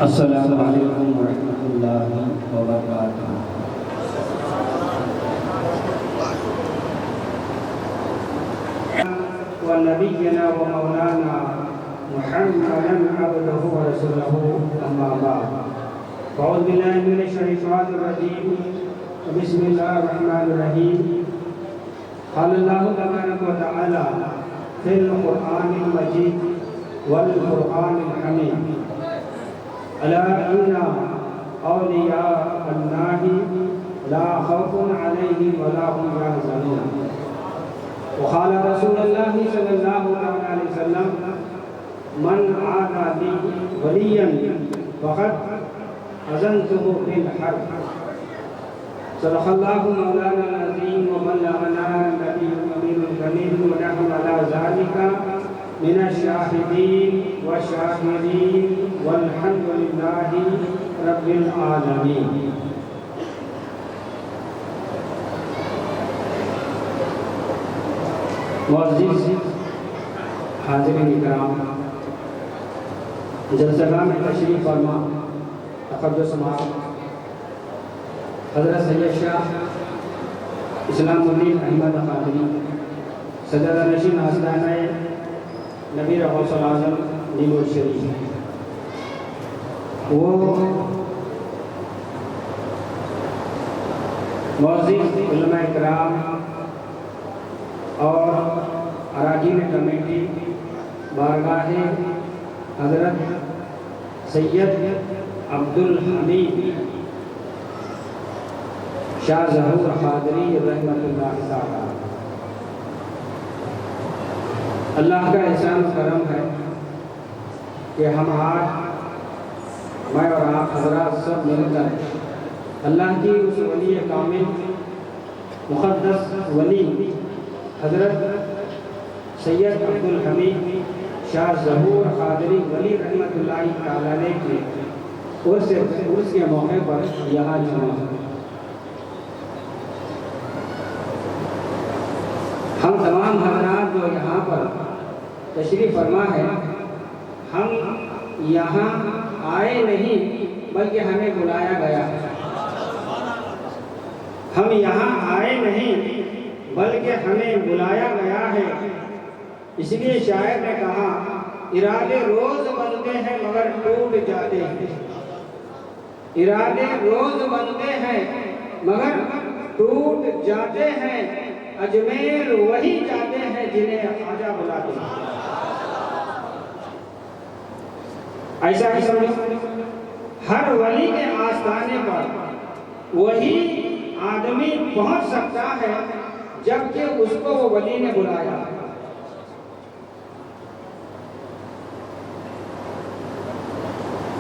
السلام علیکم ورحمۃ اللہ وبرکاتہ۔ ونبينا ومولانا محمدا عبده ورسوله أما بعد فأعوذ بالله من الشيطان الرجيم بسم الله الرحمن الرحيم قال الله تبارك وتعالى في القرآن المجيد والقرآن الحميد ألا إن أولياء الله لا خوف عليهم ولا هم يحزنون وقال رسول الله صلى الله عليه وسلم من عادى لي وليا فقد أذنته بالحرب صدق الله مولانا العظيم وبلغنا النبي الأمين الكريم ونحن على ذلك من الشاهدين والشاكرين والحمد لله رب العالمين۔ معزز حاضرین کرام، جلسہ میں تشریف فرما تقدس سماعت حضرت سید شاہ اسلام الدین احمد قادری صدر نشین آستانہ نبی غوث الاعظم نیلوٹ شریف، وہ معزز علماء کرام اور اراکین کمیٹی بارگاہ حضرت سید عبدالحمید شاہ ظہور قادری رحمۃ اللہ تعالی، اللہ کا احسان و کرم ہے کہ ہم آج میں اور آپ حضرات سب مل کر اللہ کی اس ولی کامل مقدس ولی حضرت سید عبدالحمید شاہ ظہور قادری ولی رحمۃ اللہ تعالی کے عرس کے موقع پر یہاں جمع ہیں۔ ہم تمام حضرات جو یہاں پر تشریف فرما ہے، ہم یہاں آئے نہیں بلکہ ہمیں بلایا گیا ہے۔ ہم یہاں آئے نہیں بلکہ ہمیں بلایا گیا ہے۔ اس لیے شاعر نے کہا ارادے روز بنتے ہیں مگر ٹوٹ جاتے ہیں، ارادے روز بنتے ہیں مگر ٹوٹ جاتے ہیں، اجمیر وہی جاتے ہیں جنہیں خواجہ بلاتے ہیں۔ ایسا ہی سمجھو، ہر ولی کے آستانے پر وہی آدمی پہنچ سکتا ہے جبکہ اس کو وہ ولی نے بلایا۔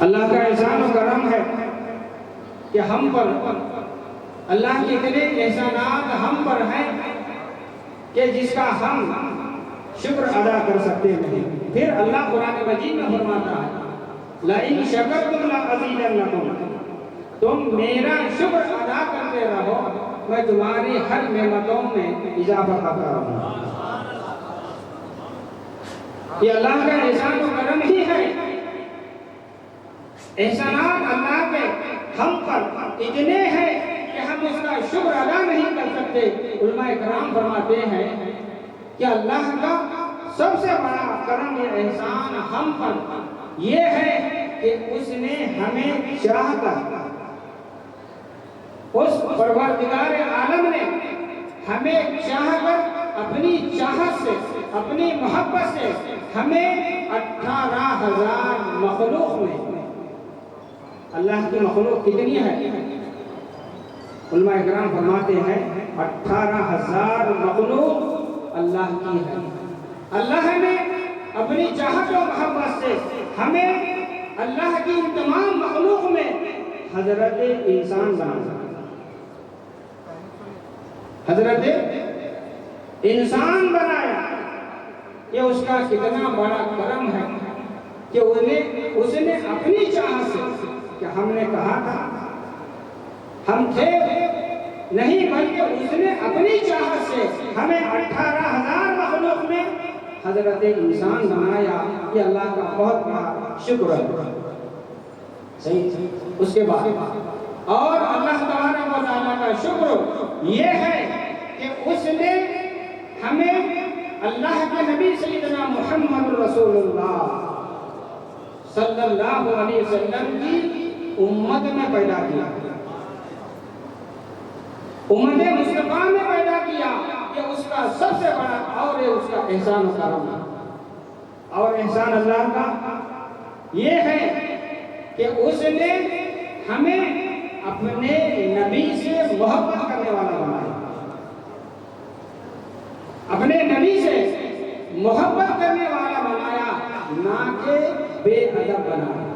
اللہ کا احسان و کرم ہے کہ ہم پر اللہ کے اتنے احسانات ہم پر ہیں کہ جس کا ہم شکر ادا کر سکتے نہیں۔ پھر اللہ قرآن مجید میں فرماتا ہے لَإِن شَكَرْتُمْ لَأَزِيدَنَّكُمْ، تم میرا شکر ادا کرتے رہو میں تمہاری ہر نعمتوں میں اضافہ کرتا رہوں۔ یہ اللہ کا احسان و کرم ہی ہے۔ احسانات اللہ کے ہم پر اتنے ہیں کہ ہم اس کا شکر ادا نہیں کر سکتے۔ علماء کرام فرماتے ہیں کہ اللہ کا سب سے بڑا کرم یا احسان ہم پر یہ ہے کہ اس نے ہمیں چاہ کر، اس پروردگار عالم نے ہمیں چاہ کر اپنی چاہت سے، اپنی محبت سے ہمیں 18,000 مخلوق میں، اللہ کی مخلوق کتنی ہے؟ علماء اکرام فرماتے ہیں 18,000 مخلوق اللہ کی ہے۔ اللہ نے اپنی چاہت و محبت سے ہمیں اللہ کی تمام مخلوق میں حضرت انسان بنا، حضرت انسان بنایا۔ یہ اس کا کتنا بڑا کرم ہے کہ اس نے اپنی چاہت سے، کہ ہم نے کہا تھا ہم تھے نہیں بلکہ اس نے اپنی چاہت سے ہمیں 18,000 مخلوق میں حضرت انسان بنایا۔ یہ اللہ کا بہت بڑا شکر ہے۔ صحیح، اس کے بعد اور اللہ تبارک و تعالیٰ کا شکر یہ ہے کہ اس نے ہمیں اللہ کے نبی سیدنا محمد رسول اللہ صلی اللہ علیہ وسلم کی امت میں پیدا کیا، امت مصطفیٰ میں پیدا کیا۔ یہ اس کا سب سے بڑا اور یہ اس کا احسان و کرم ہے۔ اور احسان اللہ کا یہ ہے کہ اس نے ہمیں اپنے نبی سے محبت کرنے والا بنایا، اپنے نبی سے محبت کرنے والا بنایا، نہ کہ بے ادب بنایا،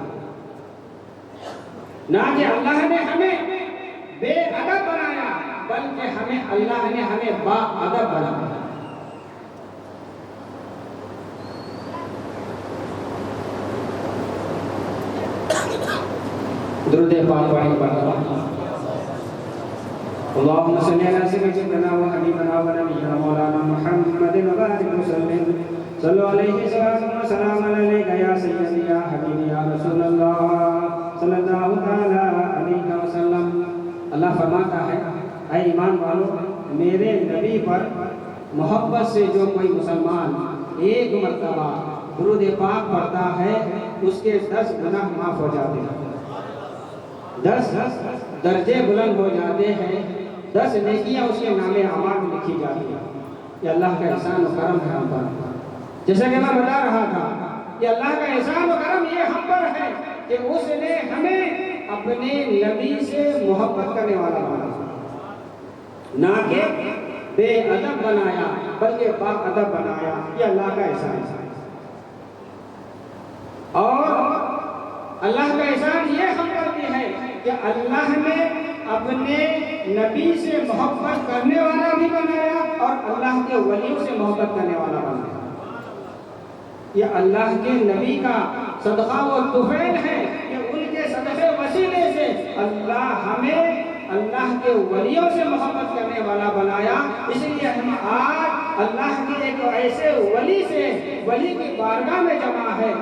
نہ کہ اللہ نے ہمیں بے ادب بنایا بلکہ اللہ نے ہمیں با ادب بنایا۔ درود پاک پڑھیں۔ اللهم صل على سيدنا وحبيبنا ونبينا مولانا محمد وبارك وسلم صلوا عليه صلاة وسلام عليك يا سيدي يا حبيبي يا رسول الله صلی اللہ تعالی علیہ وسلم۔ اللہ فرماتا ہے اے ایمان والو، میرے نبی پر محبت سے جو کوئی مسلمان ایک مرتبہ درود پاک پڑھتا ہے اس کے 10 گناہ معاف ہو جاتے ہیں، 10 درجے بلند ہو جاتے ہیں، 10 نیکیاں اس کے نام اعمال میں لکھی جاتی ہیں۔ یہ اللہ کا احسان و کرم ہے ہم پر۔ جیسا کہ میں بتا رہا تھا کہ اللہ کا احسان و کرم یہ ہم پر ہے کہ اس نے ہمیں اپنے نبی سے محبت کرنے والا بنایا، نہ کہ بے ادب بنایا بلکہ با ادب بنایا۔ یہ اللہ کا احسان ہے۔ اور اللہ کا احسان یہ ہم پر بھی ہے کہ اللہ نے اپنے نبی سے محبت کرنے والا بھی بنایا اور اللہ کے ولیوں سے محبت کرنے والا بنایا۔ یہ اللہ کے نبی کا صدقہ و طفیل ہے کہ ان کے صدقے وسیلے سے اللہ ہمیں اللہ کے ولیوں سے محبت کرنے والا بنایا۔ اس لیے ہم آج اللہ کے ایک ایسے ولی سے، ولی کی بارگاہ میں جمع ہے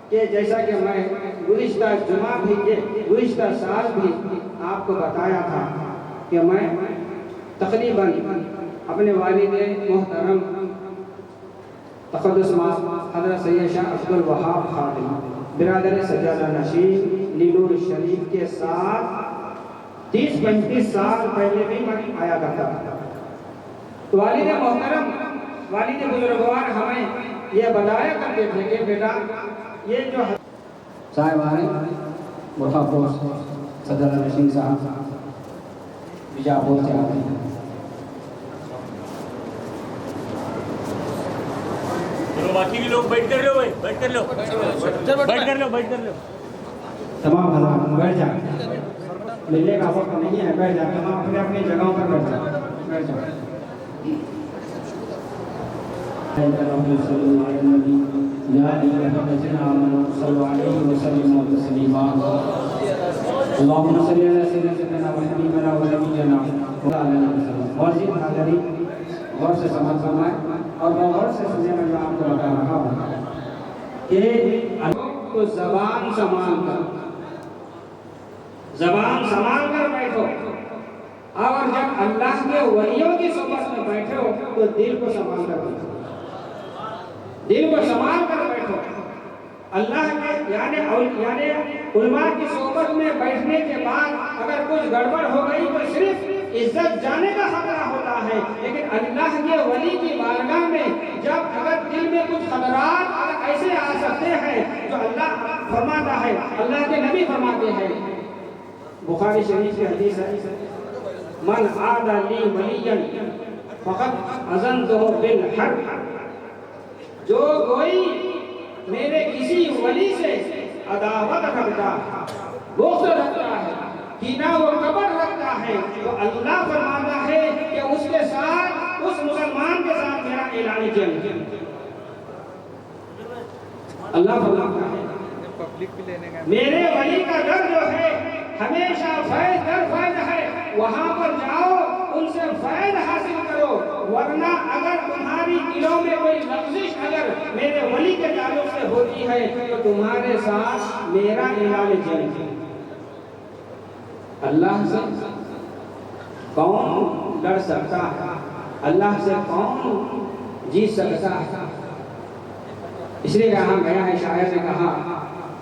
کہ جیسا کہ میں گزشتہ جمعہ بھی گزشتہ سال بھی آپ کو بتایا تھا کہ میں تقریباً اپنے والد محترم تقدس حضرت سید شاہ عبد الوہاب خادم برادر سجادہ نشین نیلور شریف کے ساتھ 30-35 سال پہلے بھی میں آیا کرتا تھا۔ تو والد محترم، والد بزرگوار ہمیں یہ بتایا کرتے تھے کہ بیٹا یہ جو صاحب آئے مرحبا سجادہ نشین صاحب بیجاپور سے آتے ہیں۔ باقی بھی لوگ بیٹھ کر لو، بیٹھ کر لو، بیٹھ کر لو، بیٹھ کر لو۔ تمام حضرات بیٹھ جائیں، ملنے کا وقت نہیں ہے، بیٹھ جائیں، تمام اپنے اپنی جگہوں پر بیٹھ جائیں، بیٹھ جائیں۔ یا ایھا الذین آمنوا صلوا علیہ وسلموا تسلیما۔ اللهم صل علی سیدنا وحبیبنا ونبینا موجود حاضرین غور سے سمجھ فرمائیں اور غور سے سننے میں جو آپ کو بتا رہا ہوں کہ تو زبان سنبھال کر بیٹھو، اور جب اللہ کے ولیوں کی صحبت میں بیٹھے ہو تو دل کو سنبھال کر بیٹھو، دل کو سنبھال کر بیٹھو۔ اللہ کے یعنی علماء کی صحبت میں بیٹھنے کے بعد اگر کچھ گڑبڑ ہو گئی تو صرف عزت جانے کا خطرہ ہوتا ہے، لیکن اللہ کے ولی کی بارگاہ میں جب اگر دل میں کچھ خطرات ایسے آ سکتے ہیں جو اللہ فرماتا ہے، اللہ کے نبی فرماتے ہیں، بخاری شریف کی حدیث ہے، من عاد لی ولیا فقد اذنتہ بالحرب، جو کوئی میرے کسی ولی سے عداوت رکھتا ہے، بغض رکھتا ہے، کینہ و کبر رکھتا ہے، تو اللہ فرماتا ہے کہ اس کے ساتھ، اس مسلمان کے ساتھ میرا اعلان جنگ۔ اللہ فرماتا ہے میرے ولی کا در جو ہے ہمیشہ فیض در فیض ہے، وہاں پر جاؤ، ان سے فیض حاصل کرو، ورنہ اگر تمہاری دلوں میں کوئی لغزش اگر میرے ولی کے تعلق سے ہوتی ہے تو تمہارے ساتھ میرا اعلان جنگ ہے۔ اللہ سے کون لڑ سکتا ہے؟ اللہ سے کون جیت سکتا ہے؟ اس لیے کہا گیا ہے، شاعر نے کہا،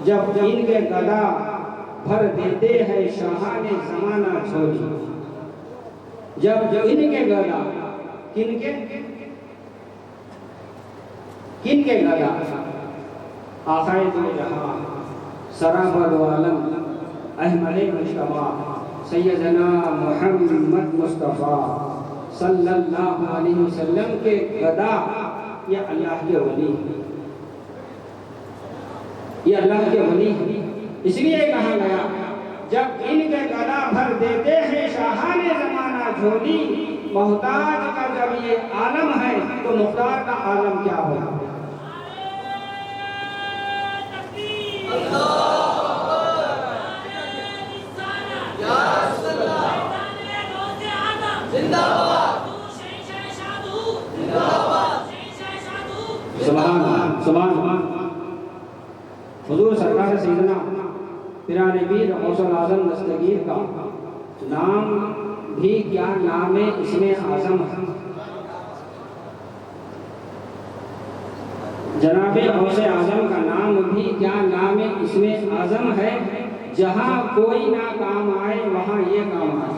جب ان کے گدا بھر دیتے ہیں شاہان زمانہ چھوڑی۔ جب ان کے گدا، کن کے گدا؟ آقائے دو جہاں سرابر عالم احمد مجتبیٰ سیدنا محمد مصطفیٰ صلی اللہ علیہ وسلم کے گدا، یہ اللہ کے ولی، یہ اللہ کے ولی۔ اس لیے کہا گیا، جب ان کے گدا بھر دیتے ہیں شاہان زمانہ جھولی، محتاج کا جب یہ عالم ہے تو مختار کا عالم کیا ہوگا؟ سبحان حضور سرکار سیدنا پیران پیر غوث الاعظم دستگیر کا نام بھی کیا نام اسم اعظم ہے۔ جناب غوث اعظم کا نام بھی کیا نام اسم اعظم ہے، جہاں کوئی نہ کام آئے وہاں یہ کام آئے۔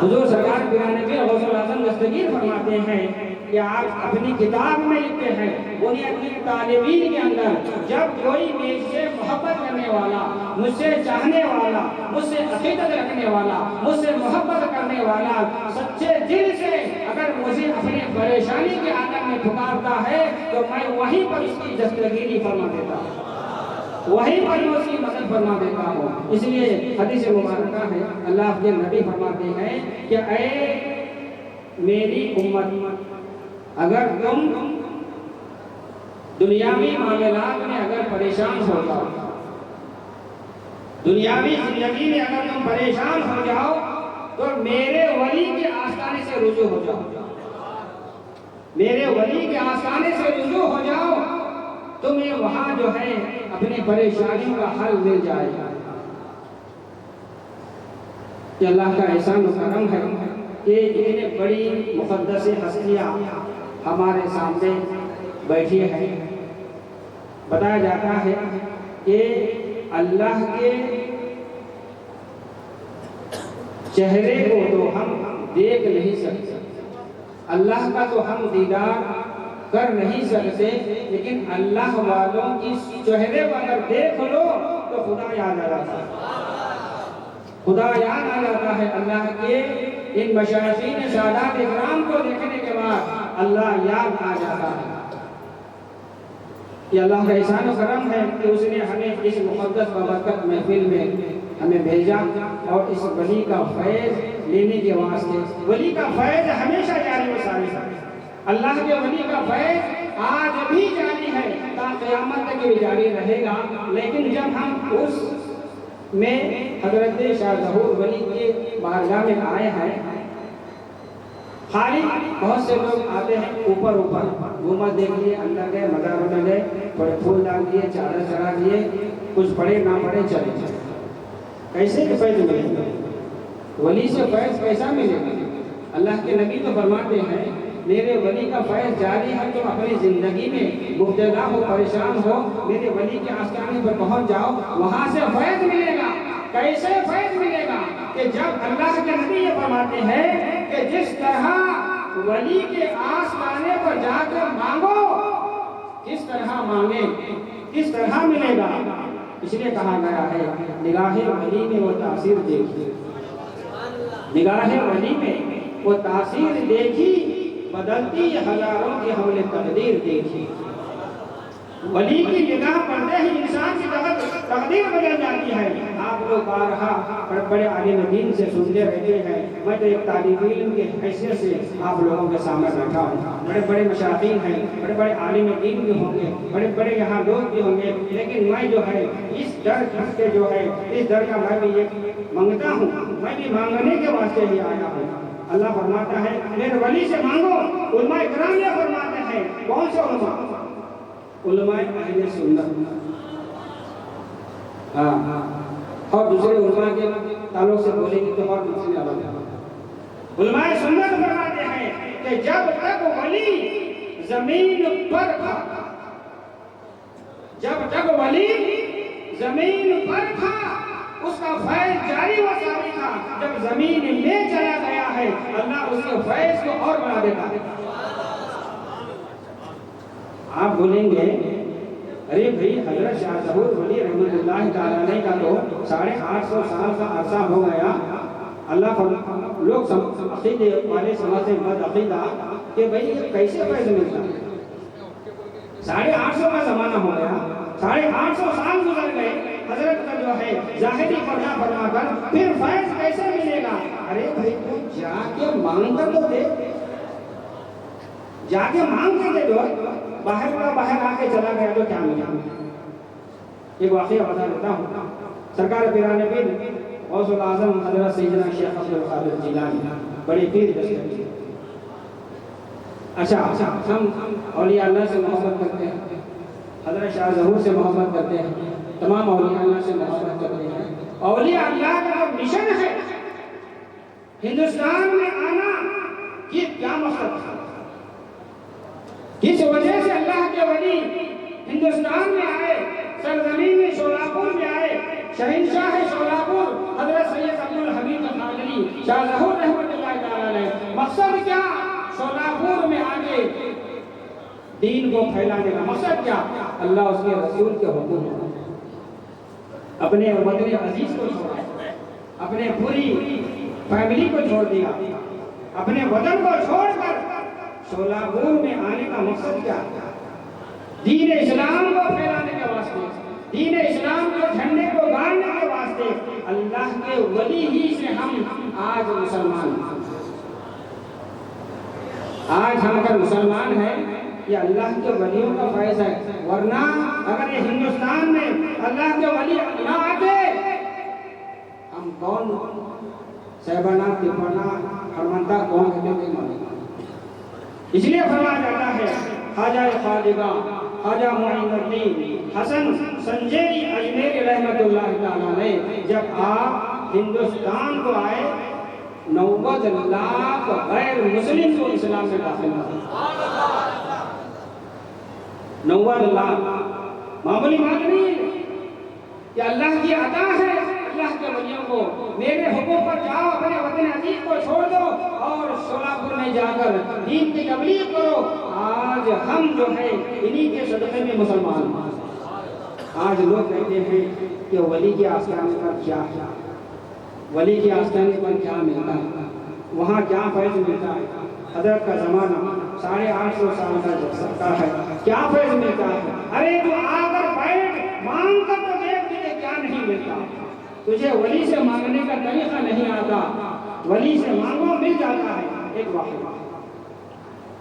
حضور سرکار پیران پیر غوث الاعظم دستگیر فرماتے ہیں کہ آپ اپنی کتاب میں لکھتے ہیں، انہیں اپنی طالبین کے اندر جب کوئی مجھ سے محبت کرنے والا، مجھ سے چاہنے والا، مجھ سے عقیدت رکھنے والا، مجھ سے محبت کرنے والا سچے دل سے اگر مجھے اپنی پریشانی کے عالم میں پکارتا ہے تو میں وہیں پر اس کی دستگیری فرما دیتا ہوں، وہیں پر میں اس کی مدد فرما دیتا ہوں۔ اس لیے حدیث مبارکہ ہے، اللہ کے نبی فرماتے ہیں کہ اے میری امت، اگر تم دنیاوی معاملات میں اگر پریشان ہو جاؤ، دنیاوی زندگی میں اگر تم پریشان ہو جاؤ تو میرے ولی کے آستانے سے رجوع ہو جاؤ، میرے ولی کے آستانے سے رجوع ہو جاؤ، تمہیں وہاں جو ہے اپنی پریشانیوں کا حل مل جائے گا۔ کہ اللہ کا احسان و کرم ہے کہ اتنے بڑی مقدس ہستیاں ہمارے سامنے بیٹھی ہیں۔ بتایا جاتا ہے کہ اللہ کے چہرے کو تو ہم دیکھ نہیں سکتے، اللہ کا تو ہم دیدار کر نہیں سکتے، لیکن اللہ والوں کی چہرے پر اگر دیکھ لو تو خدا یاد آ جاتا ہے، خدا یاد آ جاتا ہے۔ اللہ کے ان مشائخین سادات اکرام کو دیکھنے کے بعد اللہ یاد آ جاتا ہے۔ یہ اللہ کا احسان و کرم ہے کہ اس نے ہمیں اس مقدس بابرکت محفل میں ہمیں بھیجا اور اس ولی کا فیض لینے کے واسطے۔ ولی کا فیض ہمیشہ جاری و ساری ہے، اللہ کے ولی کا فیض آج بھی جاری ہے، تا قیامت تک بھی جاری رہے گا۔ لیکن جب ہم اس میں حضرت شاہ ظہور ولی کے بارگاہ میں آئے ہیں، خالی بہت سے لوگ آتے ہیں اوپر گھومت دیکھ لیے، اندر گئے، مزار میں گئے، تھوڑے پھول ڈال دیے، چادر چڑھا دیے، کچھ پڑھے نہ پڑھے چلے جائے۔ کیسے کہ فیض ملے گا؟ ولی سے فیض کیسا ملے گا؟ اللہ کے نبی تو فرماتے ہیں میرے ولی کا فیض جاری ہے، تم اپنی زندگی میں مبتلا ہو، پریشان ہو، میرے ولی کے آستانے پر پہنچ جاؤ، وہاں سے فیض ملے گا۔ کیسے فیض ملے گا؟ کہ جب اللہ کے نبی یہ فرماتے ہیں کہ جس طرح ولی کے آستانے پر جا کر مانگو، کس طرح مانگے، کس طرح ملے گا۔ اس لیے کہا گیا ہے نگاہ ولی میں وہ تاثیر دیکھی، نگاہ ولی میں وہ تاثیر دیکھی، بدلتی ہزاروں کی حول تقدیر دیکھی۔ ولی کی نگاہ پڑتے ہی انسان کی تقدیر بدل جاتی ہے۔ آپ لوگ بارہا بڑے عالم دین سے سنتے رہتے ہیں، میں تو ایک طالب علم کی حیثیت سے آپ لوگوں کے سامنے بیٹھا ہوں۔ بڑے بڑے مشاہیر ہیں، بڑے بڑے عالم دین بھی ہوں گے، بڑے بڑے یہاں لوگ بھی ہوں گے، لیکن میں جو ہے اس در کے جو ہے اس در کا میں بھی یہ منگتا ہوں، میں بھی مانگنے کے واسطے ہی آیا ہوں۔ اللہ فرماتا ہے میرے ولی سے مانگو. علماء کرام یہ فرماتے ہیں. کون سے علماء؟ علماء اہل سنت. ہاں اور دوسرے علماء کے تعلق سے بولیں گے تو اور دوسری الگ ہے. علماء سنت فرماتے ہیں کہ جب تک ولی زمین پر تھا، جب تک ولی زمین پر تھا اس کا فیض جاری و ساری تھا. جب زمین میں چلا گیا ہے اللہ اس کے فیض کو اور بڑھا دیتا ہے. آپ بولیں گے ارے بھائی حضرت شاہ ظہور ولی رحمت اللہ تعالیٰ علیہ کا تو 850 سال کا عرصہ ہو گیا. اللہ لوگ عقیدے والے سمجھتے ہیں بد عقیدہ کہ بھائی یہ کیسے فیض ملتا ہے. 850 کا زمانہ ہو گیا، 850 سال گزر گئے، حضرت کا جو ہے ظاہری پردہ فرما کر پھر فیض کیسے ملے گا؟ ارے بھائی تو جا کے مانگ کر تو دے، جا کے مانگ کر دے دو. باہر کا باہر آ کے چلا گیا تو کیا ملے گا؟ ایک واقعہ بتا دیتا ہوں. سرکار پیران پیر غوث العظم حضرت سیدنا شیخ عبد القادر جیلانی بڑے پیر دستگیر. اچھا ہم اولیاء اللہ سے محبت کرتے ہیں، حضرت شاہ ظہور سے محبت کرتے ہیں، تمام اولیاء اللہ سے محبت کرتے ہیں. اولیاء اللہ کا جو مشن ہے ہندوستان میں آنا، یہ کیا مقصد تھا؟ کس وجہ سے اللہ کے ولی ہندوستان میں آئے، سرزمین میں شولاپور میں آئے؟ شہنشاہ شولاپور حضرت سید عبد الحمید قادری شاہ ظہور رحمت اللہ تعالیٰ علیہ. مقصد کیا؟ شولاپور میں آگے دین کو پھیلانے کا. مقصد کیا؟ اللہ اس کے رسول کے حکم، اپنے وطن عزیز کو چھوڑا، اپنے پوری فیملی کو چھوڑ دیا، اپنے وطن کو چھوڑ کر شولاپور میں آنے کا مقصد کیا؟ دین اسلام کو پھیلانے کے واسطے، دین اسلام کے جھنڈے کو گاڑنے کے واسطے. اللہ کے ولی ہی سے ہم آج مسلمان ہیں. آج ہم اگر مسلمان ہیں یہ اللہ کے ولیوں کا فیض ہے. ورنہ اگر یہ ہندوستان میں اللہ کے ولی نہ آتے ہم کون سہبانہ تپانا ہرمندہ کون کہتے نہیں مانیں. اس لیے فرمایا جاتا ہے خواجہ خواجگاہ خواجہ معین الدین حسن سنجری اجمیری رحمت اللہ تعالیٰ علیہ جب آپ ہندوستان کو آئے 90 لاکھ غیر مسلم کو اسلام میں داخل کیا. 90 لاکھ معمولی بات نہیں، کہ اللہ کی عطا ہے اللہ کے ولیوں کو. میرے حکم پر جاؤ، اپنے وطن عزیز کو چھوڑ دو اور شولاپور میں جا کر دین کی تبلیغ کرو. آج ہم جو ہے انہی کے صدقے میں مسلمان ہیں. آج لوگ کہتے ہیں کہ ولی کے آستانے پر کیا ہے، ولی کے آستانے پر کیا ملتا ہے، وہاں کیا فیض ملتا ہے. حضرت کا زمانہ 850 سال کا جو سکتا ہے، کیا فیض ملتا ہے؟ ارے تو آ کر بیٹھ، مانگ کر تو دیکھ تجھے کیا نہیں ملتا. تجھے ولی سے مانگنے کا طریقہ نہیں آتا، ولی سے مانگو مل جاتا ہے. ایک واقعہ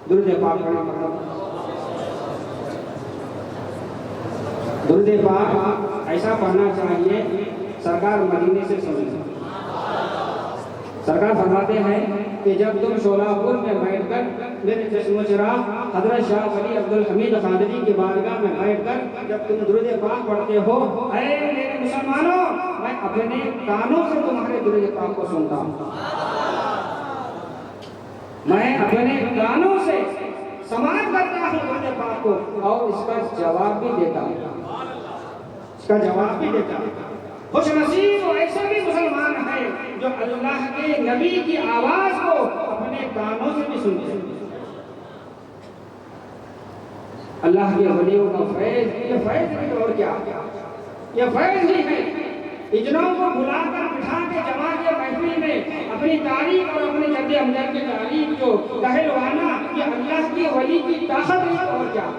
درود پاک پڑھنا پڑتا. درود پاک ایسا پڑھنا چاہیے سرکار مدینے سے سنیں. سرکار فرماتے ہیں کہ جب تم شولاپور میں بیٹھ کر میرے چشم و چراغ حضرت شاہ ولی عبد الحمید قادری کی بارگاہ میں بیٹھ کر جب تم درود پاک پڑھتے ہو، اے میرے مسلمانوں، میں اپنے کانوں سے تمہارے درود پاک کو سنتا ہوں. میں اپنے کانوں سے سماعت کرتا ہوں درود پاک کو اور اس کا جواب بھی دیتا ہوں، اس کا جواب بھی دیتا ہوں. خوش نصیب وہ ایسا بھی مسلمان ہے جو اللہ کے نبی کی آواز کو اپنے کانوں سے بھی سنتے ہیں. اللہ کے ولیوں کا فیض، یہ فیض نہیں اور کیا، یہ فیض ہی ہے. اجنوں کو بلا کر بٹھا کے جما کے محفل میں اپنی تاریخ اور اپنے جد امجد کی تعریف جو کہلوانا، یہ اللہ کے ولی کی طاقت ہے اور کیا.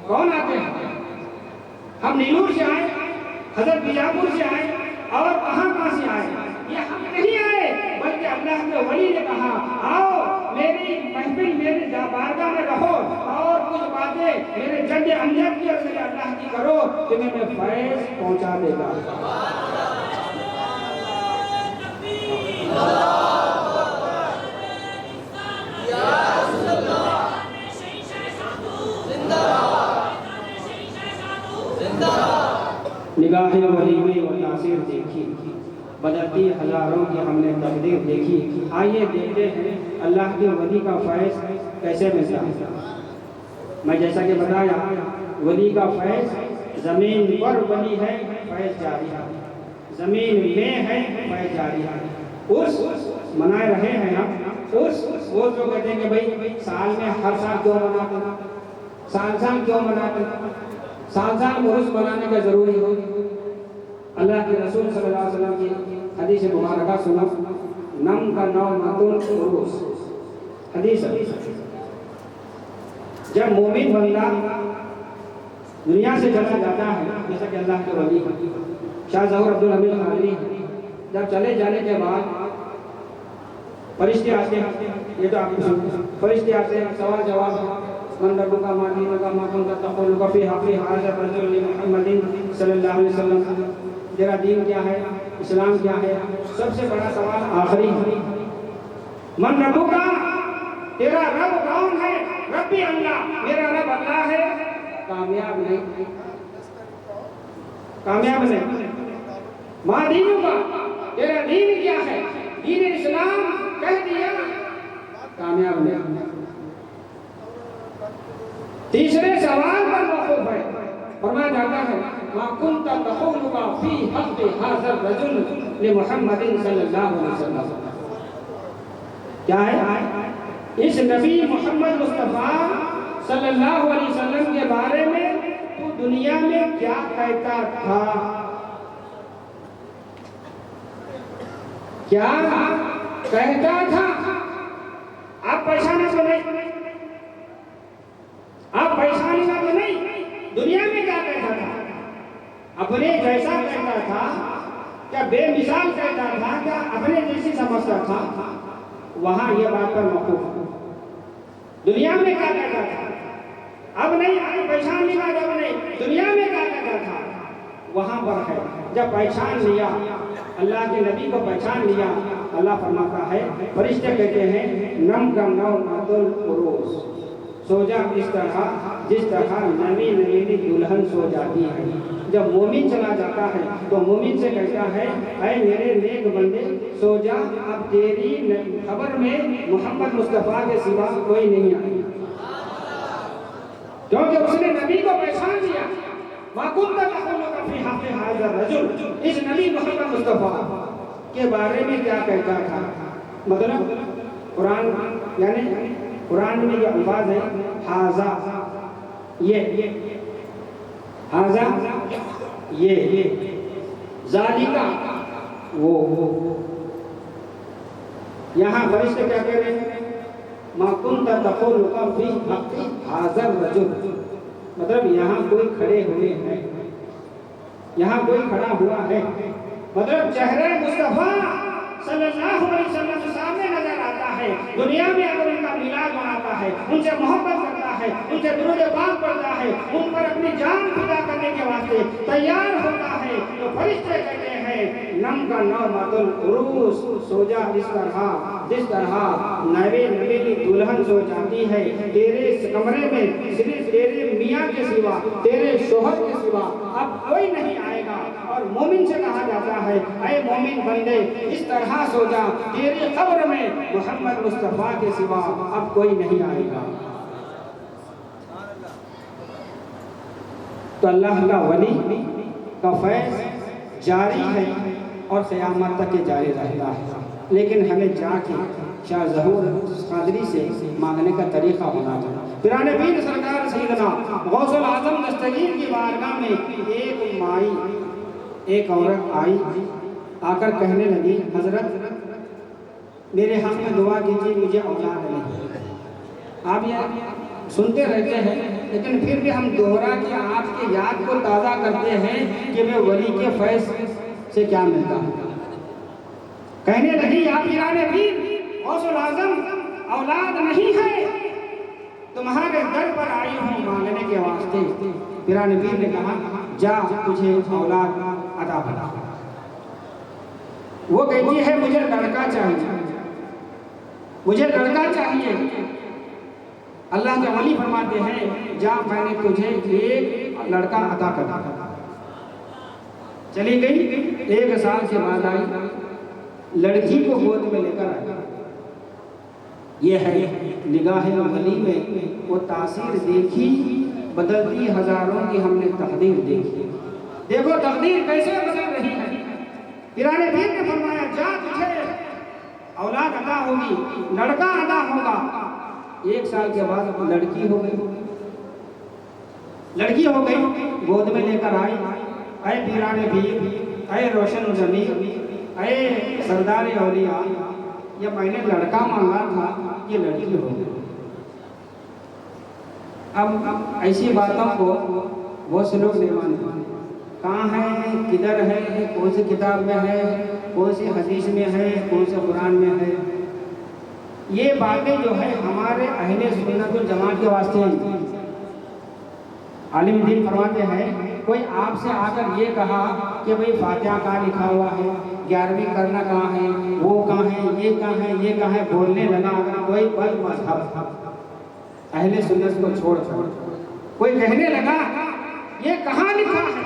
کون آتے ہیں؟ ہم نیلور سے آئے، حضرت بیجاپور سے آئے اور کہاں سے آئے. یہ ہم نہیں آئے بلکہ اللہ کے ولی نے کہا آؤ میری محفل میرے بارگاہ میں رہو اور کچھ باتیں میرے جد امجد کی اور میرے اللہ کی کرو کہ میں فیض پہنچا دے گا. نگاہ ولی و تاثیر دیکھی، بدلتی ہزاروں کی ہم نے تقدیر دیکھی۔ آئیے دیکھتے ہیں اللہ کے ولی کا فیض کیسے ملتا ہے۔ میں جیسا کہ بتایا، ولی کا فیض زمین پر ولی ہے، فیض جاری ہے، زمین میں ہے، فیض جاری ہے۔ اس منائے رہے ہیں ہم، وہ جو کہتے ہیں کہ بھئی سال میں ہر سال کیوں مناتے ہیں، سال کیوں مناتے ہیں، سال عرس منانے کا ضروری ہو۔ اللہ کے رسول صلی اللہ علیہ وسلم کی حدیث مبارکہ سنو، نم کا نو متون عروس حدیث ہے۔ جب مومن بندہ دنیا سے چلا جاتا ہے، جیسا کہ اللہ کے ولی شاہ ظہور عبدالحمید خانوی، جب چلے جانے کے بعد فرشتے آتے ہیں، یہ تو آپ کو سنتے ہیں، فرشتے آتے ہیں، سوال جواب، من ربک ما دینک ما کنت تقول فی حق ھذا الرجل محمد صلی اللہ علیہ وسلم، تیرا دین کیا ہے، اسلام کیا ہے، سب سے بڑا سوال آخری ہے، من ربک، تیرا رب کون ہے، ربی اللہ، میرا رب اللہ ہے۔ کامیاب نہیں۔ ما دینک، تیرا دین کیا ہے، دین اسلام کہہ دیا، کامیاب نہیں۔ تیسرے سوال پر موقوف ہے، فرمایا جاتا ہے ما کنت تقول فی حق ھذا الرجل لمحمد صلی اللہ علیہ وسلم، کیا ہے، اس نبی محمد مصطفیٰ صلی اللہ علیہ وسلم کے بارے میں تو دنیا میں کیا کہتا تھا، کیا کہتا تھا، آپ پہچانے تو نہیں، آپ پہچانے تو نہیں، دنیا میں کیا کہتا تھا، اپنے جیسا کہتا تھا کیا، بے مثال کہتا تھا کیا، اپنے جیسی سمجھتا تھا، وہاں یہ بات پر موقوف، دنیا میں کیا کہتا تھا، اب نہیں، اب پہچان لیا، جب نہیں، دنیا میں کیا کہتا تھا، وہاں پر ہے۔ جب پہچان لیا، اللہ کے نبی کو پہچان لیا، اللہ فرماتا ہے، فرشتے کہتے ہیں نم کا نو ماتل عروس، سو جا اس طرح جس طرح نوی دلہن سو جاتی ہے۔ جب مومن چلا جاتا ہے تو مومن سے کہتا ہے اے میرے نیک بندے سو جا، اب تیری خبر میں محمد مصطفیٰ کے سوا کوئی نہیں آئی، کیونکہ اس نے نبی کو پہچان لیا۔ ما کنت تقول فی حق ھذا الرجل، اس نبی محمد مصطفیٰ کے بارے میں کیا کہتا تھا، مطلب قرآن، یعنی قرآن میں یہ الفاظ ہے ھذا، یہ ھذا، یہ ذالک، وہ، یہاں فرشتے کیا کہہ رہے ہیں، ما کنت تقول فی حق ھذا الرجل، مطلب یہاں کوئی کھڑے ہوئے ہیں، یہاں کوئی کھڑا ہوا ہے، مطلب چہرہ مصطفیٰ صلی اللہ علیہ وسلم کے سامنے نظر آتا ہے، دنیا میں اگر ان کا میلاد مناتا ہے، ان سے محبت کرتا ہے، ان سے درود پاک پڑھتا ہے، ان پر اپنی جان فدا کرنے کے واسطے تیار ہوتا ہے، تو فرشتے کہتے ہیں نم کا نومۃ العروس، سو جا جس طرح نوے کی دلہن سو جاتی ہے، تیرے کمرے میں صرف تیرے میاں کے سوا، تیرے شوہر کے سوا اب کوئی نہیں آئے گا، اور مومن سے کہا جاتا ہے اے مومن بندے اس طرح سو جا، تیری قبر میں محمد مصطفیٰ کے سوا اب کوئی نہیں آئے گا۔ تو اللہ کا ولی کا فیض جاری ہے اور قیامت تک جاری رہتا ہے، لیکن ہمیں جا کے شاہ ظہور قادری سے مانگنے کا طریقہ ہونا چاہیے۔ پیران پیر سرکار سیدنا غوث العظم دستگیر کی بارگاہ میں ایک مائی، ایک عورت آئی، آ کر کہنے لگی حضرت میرے حق میں دعا کیجیے، مجھے اولاد نہیں۔ آپ یہ سنتے رہتے ہیں لیکن پھر بھی ہم دوہرا کے آپ کی یاد کو تازہ کرتے ہیں کہ میں ولی کے فیض سے کیا ملتا ہے۔ کہنے لگی یا پیران پیر غوث العظم اولاد نہیں ہے، تمہارے در پر آئی ہوں مانگنے کے واسطے۔ پیران پیر نے کہا جا تجھے اولاد عطا کرا۔ وہ کہتی ہے مجھے لڑکا چاہیے، مجھے لڑکا چاہیے۔ اللہ کے ولی فرماتے ہیں جا میں نے تجھے ایک لڑکا عطا کرا۔ چلی گئی، 1 سال کے بعد آئی، لڑکی کو گود میں لے کر آئی۔ یہ ہے نگاہ ولی میں وہ تاثیر دیکھی، بدلتی ہزاروں کی ہم نے تقدیر دیکھی۔ دیکھو تقدیر کیسے بدل رہی ہے۔ پیران پیر نے فرمایا جا تجھے اولاد عطا ہوگی، لڑکا عطا ہوگا۔ 1 سال کے بعد لڑکی ہو گئی، لڑکی ہو گئی، گود میں لے کر آئی۔ اے پیران پیر، اے روشن ضمیر، اے سردار اولیاء، یہ میں نے لڑکا مانگا تھا، یہ لڑکی ہو گئی۔ اب ایسی باتوں کو بہت سے لوگ نہیں مانتے، کہاں ہے، کدھر ہے، کون سی کتاب میں ہے، کون سی حدیث میں ہے، کون سے قرآن میں ہے۔ یہ باتیں جو ہے ہمارے اہل سنت الجماعت کے واسطے ہیں۔ عالم دین فرماتے ہیں کوئی آپ سے آ کر یہ کہا کہ بھئی فاتحہ کہاں لکھا ہوا ہے، 11ویں کرنا کہاں ہے، وہ کہاں ہے، یہ کہاں ہے، یہ کہاں ہے، بولنے لگا اگر کوئی بد مذہب اہل سنت کو چھوڑ کر کوئی کہنے لگا یہ کہاں لکھا ہے،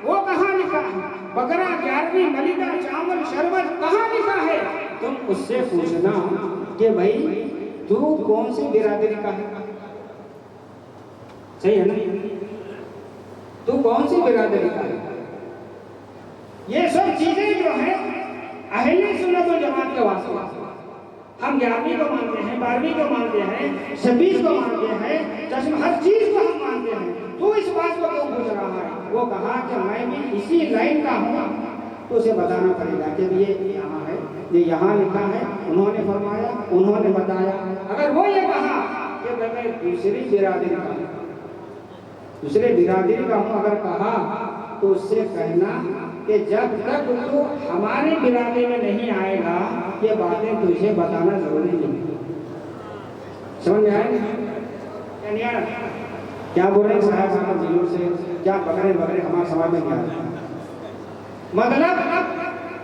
وہ کہاں لکھا ہے، بکرا 11ویں ملیدہ چاول شربت کہاں لکھا ہے، تم اس سے پوچھنا کہ بھئی تو کون سی برادری کا ہے۔ صحیح ہے نا، تو کون سی برادری کا ہے۔ یہ سب چیزیں جو ہیں اہل سنت و جماعت کے واسطے، ہم 11ویں کو مانتے ہیں، 12ویں کو مانتے ہیں، 26 کو مانتے ہیں، چشم ہر چیز کو ہم مانتے ہیں، تو اس بات کو کیوں پوچھ رہا ہے۔ وہ کہا کہ میں بھی اسی لائن کا ہوں، تو اسے بتانا پڑے گا کہ یہ یہاں ہے، یہ یہاں لکھا ہے، انہوں نے فرمایا، انہوں نے بتایا۔ اگر وہ یہ کہا کہ میں دوسری برادری کا ہوں، دوسرے برادری کا ہوں اگر کہا، تو اس سے کہنا کہ جب تک تو ہماری برادری میں نہیں آئے گا یہ باتیں تجھے بتانا ضروری نہیں۔ سمجھ میں آئے گا کیا بول رہے ہیں صاحب صاحب دلوں سے، کیا بکرے ہمارے سماج میں کیا ہے مطلب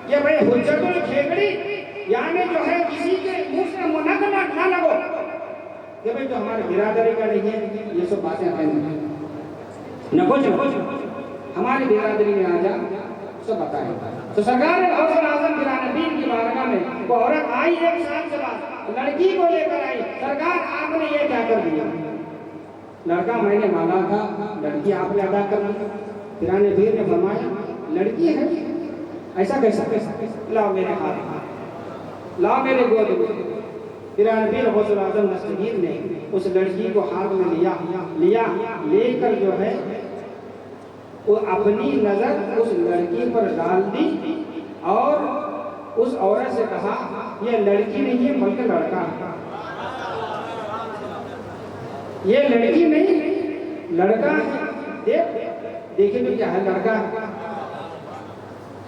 یہ بھئی حجت الکھیکڑی، یعنی جو ہے کسی کے منہ سے منقلت نہ لگو کہ بھئی تو ہمارے برادری کا نہیں ہے، یہ سب باتیں کہنے نہ کچھ ہماری برادری میں آ جا سب بتائیں۔ تو سرکار غوث اعظم پیران پیر کی بارگاہ میں وہ عورت آئی 1 سال سے بعد، لڑکی کو لے کر آئی، سرکار آپ نے یہ کیا کر دیا، لڑکا میں نے مانگا تھا، لڑکی آپ نے ادا کر دی۔ پیران پیر نے فرمایا لڑکی ہے ایسا کیسا، لاؤ میرے ہاتھ، لاؤ میرے گود میں۔ پیران پیر غوث اعظم دستگیر نے اس لڑکی کو ہاتھ میں لیا، لے کر جو ہے وہ اپنی نظر اس لڑکی پر ڈال دی اور اس عورت سے کہا یہ لڑکی نہیں ہے بلکہ لڑکا ہے، یہ لڑکی نہیں لڑکا ہے، دیکھیں تو کیا ہے، لڑکا ہے۔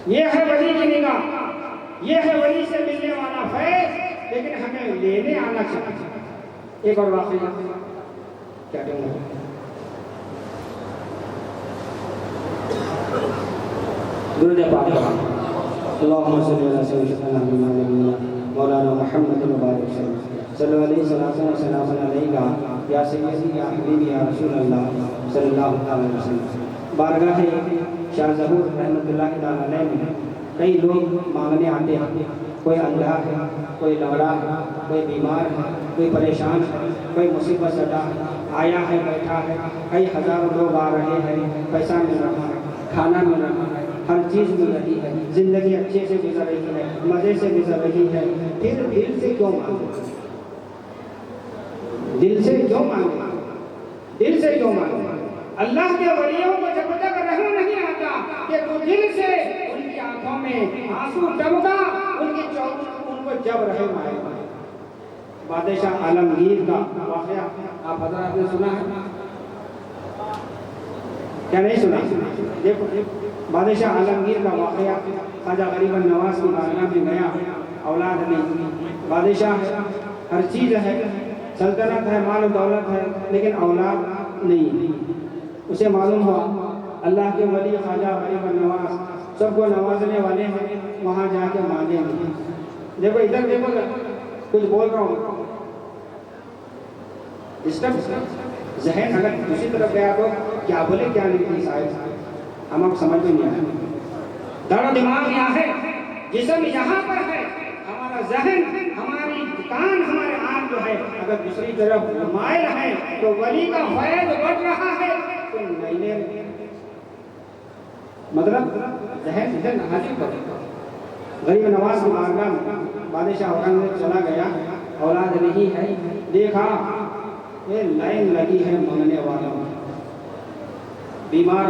یہ ہے ولی کی نگاہ، یہ ہے ولی سے ملنے والا فیض، لیکن ہمیں لینے آنا چاہیے۔ ایک اور واقعہ کیا کہوں گا، درود پاک اللہم صلی اللہ سیدنا مولانا محمد مبارک صلی اللہ علیہ وسلم یا سیدی یا حبیبی یا رسول اللہ صلی اللہ علیہ وسلم۔ بارگاہ شاہ ظہور رحمت اللہ تعالیٰ علیہ میں کئی لوگ مانگنے آتے ہیں، کوئی اندھا ہے، کوئی لوڑا ہے، کوئی بیمار ہے، کوئی پریشان ہے، کوئی مصیبت زدہ ہے، آیا ہے بیٹھا ہے، کئی ہزاروں لوگ آ رہے ہیں، پیسہ مل رہا ہے، کھانا مل رہا ہے، ہر چیز مل رہی ہے، زندگی اچھے سے گزر رہی ہے، مزے سے گزر رہی ہے، پھر دل سے کیوں مانگے، دل سے کیوں مانگے، دل سے کیوں مانگے۔ اللہ کے ولیوں کو جب تک رحم نہیں آتا کہ تو دل سے ان کی آنکھوں میں آنسو ٹپکا، ان کی چوک ان کو جب رحم آئے گا۔ بادشاہ عالمگیر کا واقعہ آپ حضرات نے سنا ہے کیا نہیں سنا؟ دیکھو بادشاہ عالمگیر کا واقعہ، خواجہ غریب النواز کی بارگاہ میں گیا، اولاد نہیں، بادشاہ ہے، ہر چیز ہے، سلطنت ہے، مال و دولت ہے، لیکن اولاد نہیں۔ اسے معلوم ہوا اللہ کے ولی خواجہ غریب النواز سب کو نوازنے والے ہیں، وہاں جا کے مانگیں گے۔ دیکھو ادھر دیکھو کچھ بول رہا ہوں، ذہن اگر دوسری طرف گیا تو کیا بولے کیا نہیں صاحب، ہم آپ سمجھ میں نہیں آئے۔ دل و دماغ یہاں ہے، جسم یہاں پر ہے، ہمارا ذہن، ہماری کان، ہمارے آنکھ جو ہے اگر دوسری طرف مائل ہے تو ولی کا فیض بڑھ رہا ہے تو نہیں مطلب ذہن حاصل کرے. غریب نواز کی بارگاہ میں بادشاہ اورنگزیب چلا گیا، اولاد نہیں ہے، دیکھا یہ لائن لگی ہے مانگنے والوں، بیمار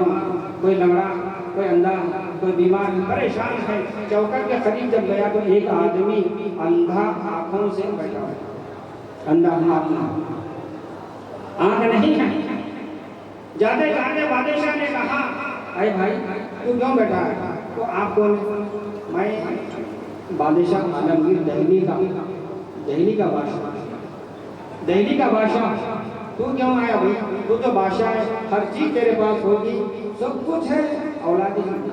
کوئی لنگڑا، کوئی اندھا، کوئی بیمار پریشان ہے. چوکٹ کے قریب جب گیا تو ایک آدمی اندھا آنکھوں سے بیٹھا ہے، اندھا آنکھ نہیں ہے. جاتے جاتے بادشاہ نے کہا اے بھائی تو کیوں بیٹھا ہے؟ تو آپ کون؟ میں بادشاہ عالمگیر دہلی کا بادشاہ. تو کیوں آیا بھائی؟ تو بادشاہ ہے، ہر چیز تیرے پاس ہوگی، سب کچھ ہے، اولاد نہیں،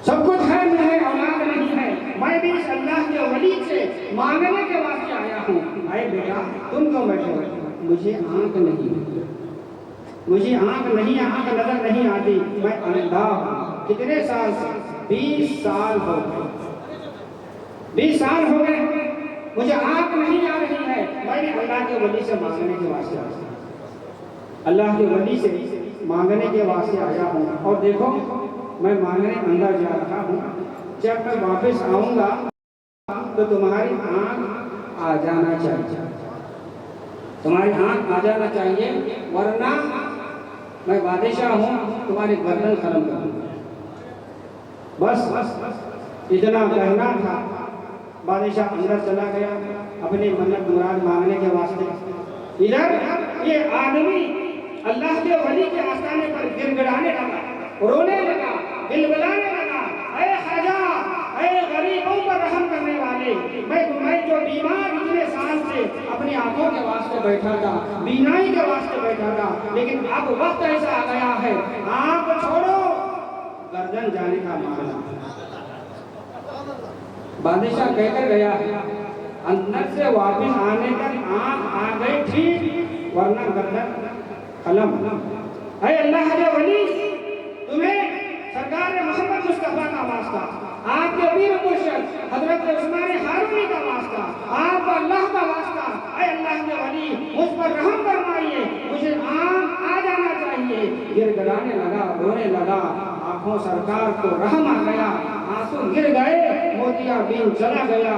سب کچھ ہے، مجھے اولاد نہیں ہے. میں بھی اس اللہ کے ولی سے مانگنے کے واسطے آیا ہوں. اے بیٹا تم کیوں بیٹھے ہو؟ مجھے آنکھ نہیں، آنکھ نظر نہیں آتی، میں اندھا ہوں. کتنے سال سے؟ 20 سال ہو گئے، 20 سال ہو گئے، مجھے آنکھ نہیں آ رہی ہے. میں نے اللہ کے ولی سے مانگنے کے واسطے آیا، اللہ کے ولی سے مانگنے کے واسطے آیا ہوں. اور دیکھو میں مانگنے اندر جا رہا ہوں، جب میں واپس آؤں گا تو تمہاری آنکھ آ جانا چاہیے، تمہاری آنکھ آ جانا چاہیے، ورنہ میں بادشاہ ہوں، تمہاری گردن ختم کر دوں گا. بس اتنا کہنا تھا. بادشاہ اندر چلا گیا اپنی منت مراد مانگنے کے واسطے. ادھر یہ آدمی اللہ کے ولی کے آستانے پر گڑگڑانے لگا، رونے لگا، بلبلانے لگا. اے خواجہ، اے غریبوں پر رحم کرنے والے، میں جو بیمار اتنے سال سے اپنی آنکھوں کے واسطے بیٹھا تھا، بینائی کے واسطے بیٹھا تھا، لیکن اب وقت ایسا آ گیا ہے، آنکھ چھوڑو، گردن جانے کا معاملہ. بادشاہ کہہ کر گیا اندر سے واپس آنے تک آنکھ آ گئی ٹھیک، ورنہ گردن قلم. اے اللہ کے ولی، تمہیں سرکار محمد مصطفیٰ کا واسطہ، آپ کے پیر مرشد حضرت عثمان ہارونی کا واسطہ، آپ اللہ کا واسطہ، اے اللہ کے ولی مجھ پر رحم فرمائیے، مجھے آنکھ آ جانا چاہیے. گڑگڑانے لگا، رونے لگا. آنکھوں سرکار کو رحم آ گیا، آنسو گر گئے، موتیا بین چلا گیا،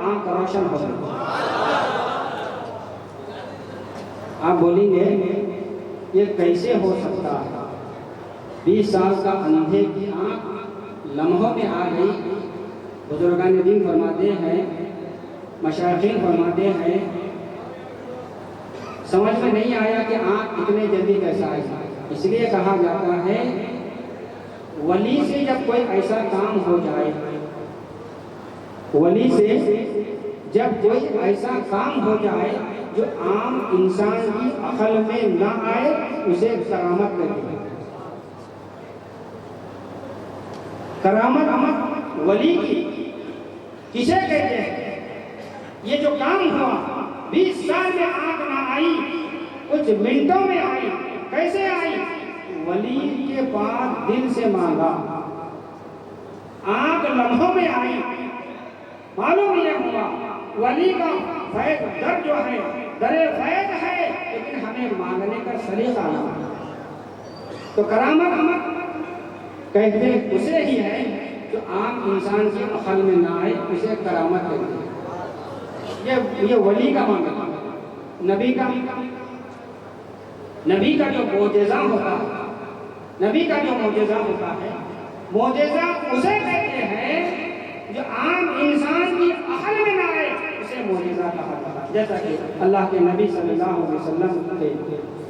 آنکھ روشن ہو گئی. آپ بولیں گے یہ کیسے ہو سکتا ہے؟ 20 سال کا اندھے کی آنکھ لمحوں میں آ گئی. بزرگان دین فرماتے ہیں، مشائخین فرماتے ہیں، سمجھ میں نہیں آیا کہ آنکھ اتنے جلدی کیسا آئی. اس لیے کہا جاتا ہے ولی سے جب کوئی ایسا کام ہو جائے، ولی سے جب کوئی ایسا کام ہو جائے جو عام انسان کی عقل میں نہ آئے، اسے کرامت کہتے ہیں. کرامت ولی کی کسے کہتے ہیں؟ یہ جو کام ہوا 20 سال میں آنکھ نہ آئی، کچھ منٹوں میں آئی. کیسے آئی؟ ولی کے پاس دل سے مانگا، آنکھ لمحوں میں آئی. معلوم یہ ہوا ولی کا فیض در جو ہے در فیض ہے، لیکن ہمیں مانگنے کا سلیقہ نہ. تو کرامت کہتے اسے ہی ہے جو عام انسان کی عقل میں نہ آئے، اسے کرامت کہتے ہیں. یہ ولی کا مانگنا. نبی کا جو معجزہ ہوتا ہے، معجزہ اسے کہتے ہیں جو عام انسان کی عقل میں نہ آئے، اسے معجزہ کہا جاتا ہے. جیسا کہ اللہ کے نبی صلی اللہ علیہ وسلم کے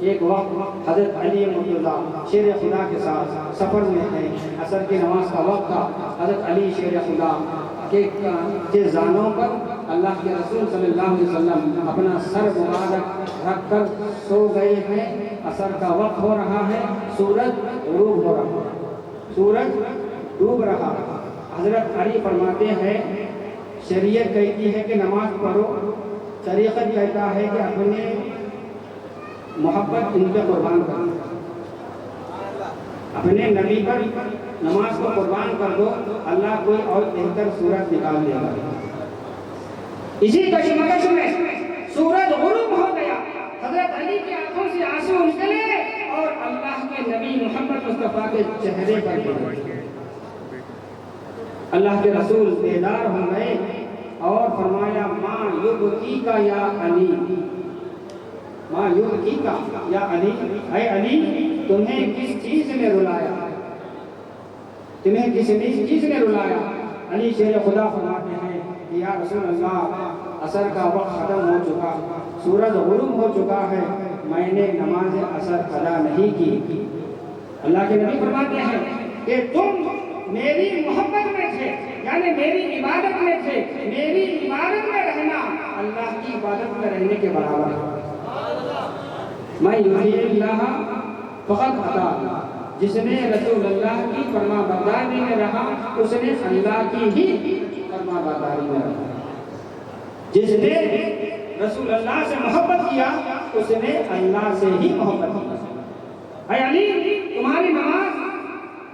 ایک وقت حضرت علی مرتضیٰ شیر خدا کے ساتھ سفر میں ہیں، عصر کی نماز کا وقت تھا. حضرت علی شیر خدا کے زانوں پر اللہ کے رسول صلی اللہ علیہ وسلم اپنا سر مبارک رکھ کر سو گئے ہیں. عصر کا وقت ہو رہا ہے، سورج ڈوب رہا. حضرت علی فرماتے ہیں شریعت کہتی ہے کہ نماز پڑھو، طریقت کہتا ہے کہ اپنے محبت ان پہ قربان کرو. اپنے نبی پر نماز کو قربان کر دو، اللہ کوئی اور بہتر صورت نکال دے گا۔ اسی کشمکش میں سورج غروب ہو گیا، حضرت علی کی آنکھوں سے آنسو نکلے اور اللہ کے نبی محمد مصطفیٰ کے چہرے پر گرے۔ اللہ کے رسول بیدار ہو گئے اور فرمایا ماں یبکیکا یا علی، ماں یبکیکا یا علی، اے علی تمہیں کس چیز نے رلایا، تمہیں کس چیز نے رلایا؟ علی شیر خدا فرماتے ہیں کہ یا رسول اللہ عصر کا وقت ختم ہو چکا، سورج غروب ہو چکا ہے، میں نے نماز عصر ادا نہیں کی۔ اللہ کے نبی فرماتے ہیں کہ تم میری محبت میں تھے، یعنی میری عبادت میں تھے، میری عبادت میں رہنا اللہ کی عبادت میں رہنے کے برابر ہے۔ میں یطیع اللہ فقط اطاع، جس نے رسول اللہ کی فرما برداری میں رہا اس نے اللہ کی ہی فرما برداری میں رہا، جس نے رسول اللہ سے محبت کیا اس نے اللہ سے ہی محبت کیا۔ اے علی تمہاری نماز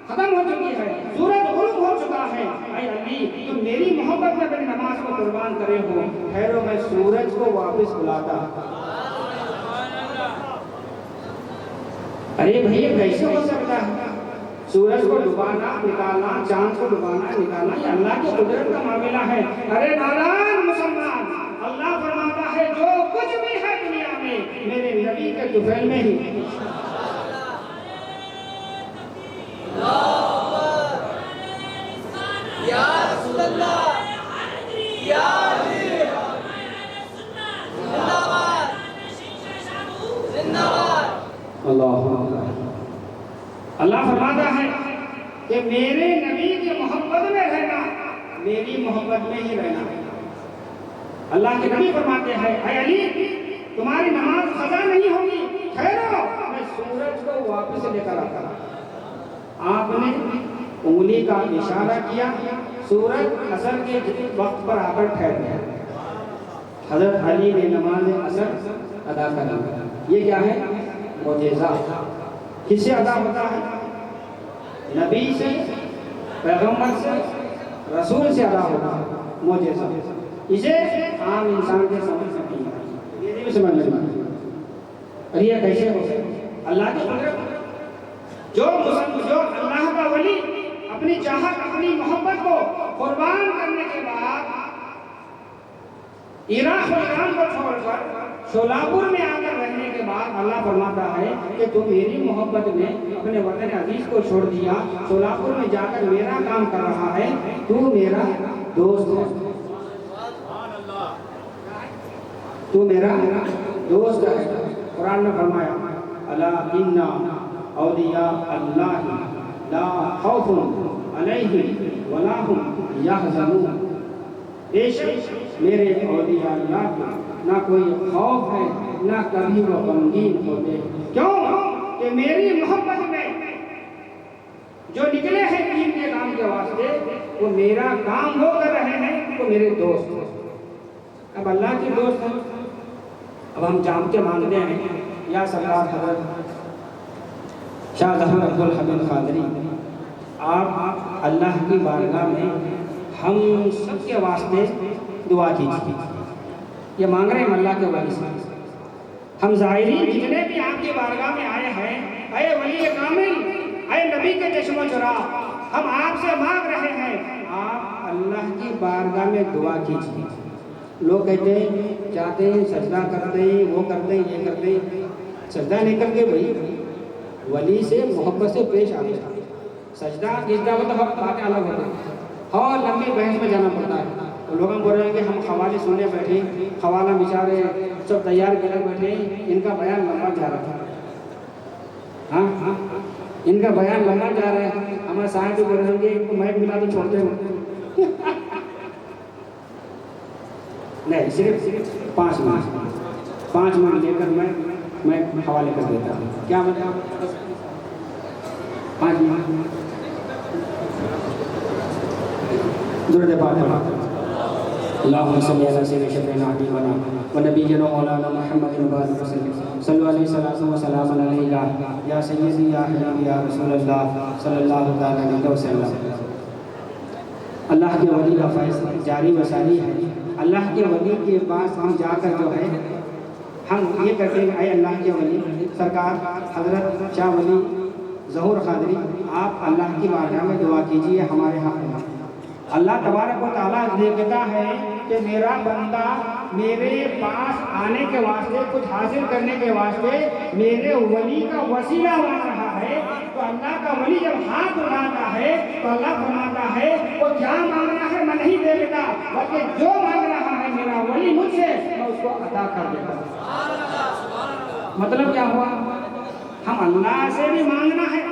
ختم ہو چکی ہے، سورج غروب ہو چکا ہے، اے علی تم میری محبت میں میری نماز کو قربان کرے ہو، ٹھہرو میں سورج کو واپس بلاتا۔ ارے بھائی کیسے ہو سکتا ہے؟ سورج کو ڈبانا نکالنا، چاند کو ڈبانا نکالنا یہ اللہ کی قدرت کا معاملہ ہے۔ ارے نادان مسلمان، اللہ فرماتا ہے جو کچھ بھی ہے دنیا میں میرے نبی کے طفیل میں ہی۔ یا رسول اللہ، یا علی، زندہ باد، زندہ باد۔ اللہ فرماتا ہے کہ میرے نبی کی محبت میں رہنا، میری محبت میں ہی رہنا۔ اللہ کے نبی فرماتے ہیں اے علی تمہاری نماز قضا نہیں ہوگی، ٹھہرو میں سورج کو واپس لے کر آتا۔ آپ نے انگلی کا اشارہ کیا، سورج عصر کے وقت پر آ کر ٹھہر گیا۔ حضرت علی نے نماز عصر ادا کر دی۔ یہ کیا ہے؟ معجزہ۔ کس سے ادا ہوتا ہے؟ نبی سے، پیغمبر سے، رسول سے ادا ہوتا ہے معجزہ۔ اسے عام انسان کے سمجھ سکتی ہے، یہ بھی سمجھ نہیں آتی۔ اور یہ کیسے ہو سکتا؟ اللہ کی قدرت۔ جو اللہ کا ولی اپنی چاہت اپنی محبت کو قربان کرنے کے بعد عراق و ایران کو چھوڑ کر شولاپور میں آ کر رہنے کے بعد اللہ فرماتا ہے کہ تو میری محبت میں اپنے وطن عزیز کو چھوڑ دیا، شولاپور میں جا کر میرا کام کر رہا ہے، تو میرا دوست ہے، تو میرا دوست ہے۔ قرآن میں فرمایا الا ان اولیاء اللہ لا خوف علیہم ولا هم یحزنون، بے شک میرے اولیاء اللہ کو نہ کوئی خوف ہے نہ کبھی وہ غمگین ہوتے۔ کیوں کہ میری محبت میں جو نکلے ہیں دین کے کام کے واسطے وہ میرا کام ہو کر رہے ہیں، وہ میرے دوست ہیں۔ اب اللہ کے دوست ہیں، اب ہم جام کے مانگتے ہیں یا سرکار حضرت شاہ جہاں عبدالحمید قادری آپ اللہ کی بارگاہ میں ہم سب کے واسطے دعا کیجیے۔ یہ مانگ رہے ہیں اللہ کے ولی سے، ہم زائرین جتنے بھی آپ کی بارگاہ میں آئے ہیں، اے ولی کامل، اے نبی کے چشم و چراغ، ہم آپ سے مانگ رہے ہیں آپ اللہ کی بارگاہ میں دعا کیجیے۔ لوگ کہتے ہیں چاہتے ہیں سجدہ کرتے ہیں، وہ کرتے ہیں، یہ کرتے ہیں، سجدہ نہیں کرتے بھائی، ولی سے محبت سے پیش آتے ہیں۔ سجدہ گجدہ وہ تو باتیں الگ ہوتے ہیں اور لمبی بحث میں جانا پڑتا ہے۔ تو لوگ ہم بول رہے ہیں کہ ہم خوالے سننے بیٹھے، خوالہ بیچارے سب تیار کر بیٹھے، ان کا بیان لمبا جا رہا تھا، ہاں ان کا بیان لمبا جا رہا ہے۔ ہمارے صاحب بھی بول رہے ہیں کہ ان کو مائک ملا تو چھوڑتے ہوں نہیں، صرف 5 منٹ لے کر میں حوالے کر دیتا ہوں۔ کیا مطلب 5 منٹ درود پاک اللهم صل على سيدنا شفيعنا حبيبنا ونبينا مولانا محمد وبارك وسلم صلوا عليه صلاة وسلام عليك يا سيدي يا حبيبي يا رسول اللہ صلی اللہ تعالی علیہ وسلم۔ اللہ کے ولی کا فیض جاری و ساری ہے۔ اللہ کے ولی کے پاس ہم جا کر جو ہے ہم یہ کہتے ہیں اے اللہ کے ولی سرکار حضرت شاہ ولی ظہور قادری آپ اللہ کی بارگاہ میں دعا کیجیے ہمارے حق میں۔ اللہ تبارک و تعالیٰ دیکھتا ہے کہ میرا بندہ میرے پاس آنے کے واسطے کچھ حاصل کرنے کے واسطے میرے ولی کا وسیلہ مانگ رہا ہے، تو اللہ کا ولی جب ہاتھ اٹھاتا ہے تو اللہ فرماتا ہے وہ کیا مانگنا ہے میں نہیں دیکھتا، بلکہ جو مانگ رہا ہے میرا ولی مجھ سے میں اس کو عطا کر دیتا ہوں۔ مطلب کیا ہوا؟ ہم اللہ سے بھی مانگنا ہے،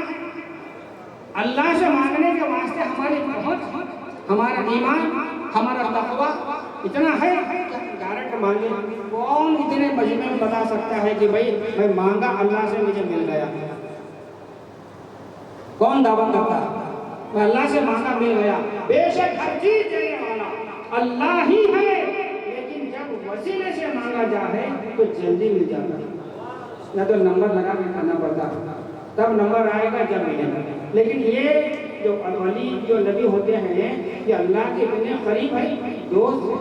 اللہ سے مانگنے کے واسطے ہماری بہت ہمارا ایمان ہمارا تقویٰ اتنا ہے کہ ڈائریکٹ مانگے۔ کون اتنے مجمع میں بتا سکتا ہے کہ بھائی میں مانگا اللہ سے مجھے مل گیا؟ کون دعویٰ کرتا ہے میں اللہ سے مانگا مل گیا؟ بے شک ہر چیز دینے والا اللہ ہی ہے، لیکن جب وسیلے سے مانگا جائے تو جلدی مل جاتا ہے، نہ تو نمبر لگا کے کرنا پڑتا، تب نمبر آئے گا جب ملے گا۔ لیکن یہ جو ولی جو نبی ہوتے ہیں یہ اللہ کے اتنے قریب ہے، دوست ہے،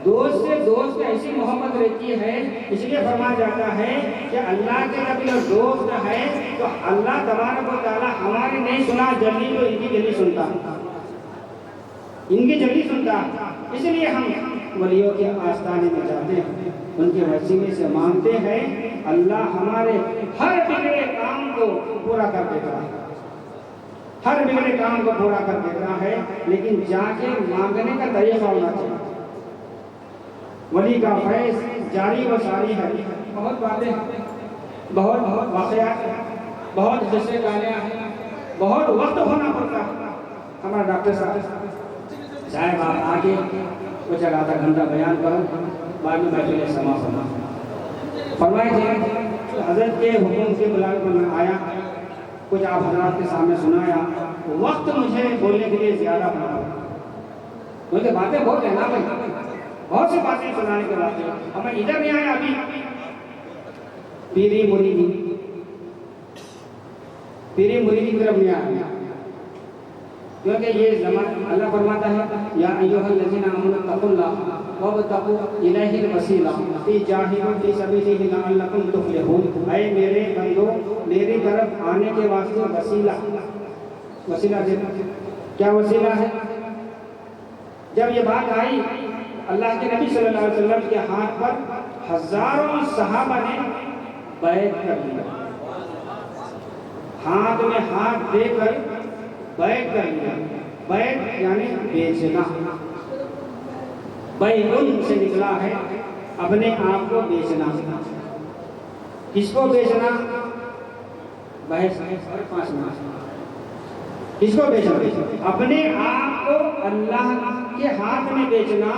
دوست سے دوست ایسی محبت رہتی ہے، اس لیے فرمایا جاتا ہے کہ اللہ کے نبی اور دوست ہے تو اللہ تبارک و تعالیٰ ہماری نہیں سنا جلدی تو ان کی جلدی سنتا، ان کی جلدی سنتا۔ اس لیے ہم ولیوں کے آستانے میں جاتے ہیں، ان کے وسیلے سے مانگتے ہیں، اللہ ہمارے ہر بگڑے کام کو پورا کر دیتا ہے، ہر بگڑے کام کو پورا کر دیتا ہے، لیکن جا کے مانگنے کا طریقہ ہونا چاہیے۔ ولی کا فیض جاری و ساری ہے، بہت باتیں، بہت واقعات، بہت جسے گانے ہیں، بہت وقت ہونا پڑتا ہے۔ ہمارا ڈاکٹر صاحب آپ آگے کچھ آدھا گھنٹہ بیان کرو، بعد میں محفل سما فرمائے تھے حضرت کے حکم کے بلانے پر میں آیا، کچھ آپ حضرات کے سامنے سنایا، وقت مجھے بولنے کے لیے زیادہ پڑا، مجھے باتیں بہت ہے نا بھائی، بہت سی باتیں سنانے کے بعد ہمیں ادھر نہیں آیا ابھی پیری مریدی کی طرف نہیں آیا، کیونکہ یہ زمان اللہ فرماتا ہے یا ایھا الذین آمنوا اتقوا اللہ وابتغوا الیہ الوسیلہ جاہدوا فی سبیلہ لعلکم تفلحون۔ اے میرے بندو میری طرف آنے کے واسطے وسیلہ دینا، کیا وسیلہ ہے؟ جب یہ بات آئی اللہ کے نبی صلی اللہ علیہ وسلم کے ہاتھ پر ہزاروں صحابہ نے بیعت کر لیا، ہاتھ میں ہاتھ دے کر بیعت کر لیا۔ بیعت یعنی بیچنا، بیعن سے نکلا ہے اپنے آپ کو بیچنا۔ کس کو بیچنا؟ بحث 5 منٹ، کس کو بیچنا؟ اپنے آپ کو اللہ کے ہاتھ میں بیچنا،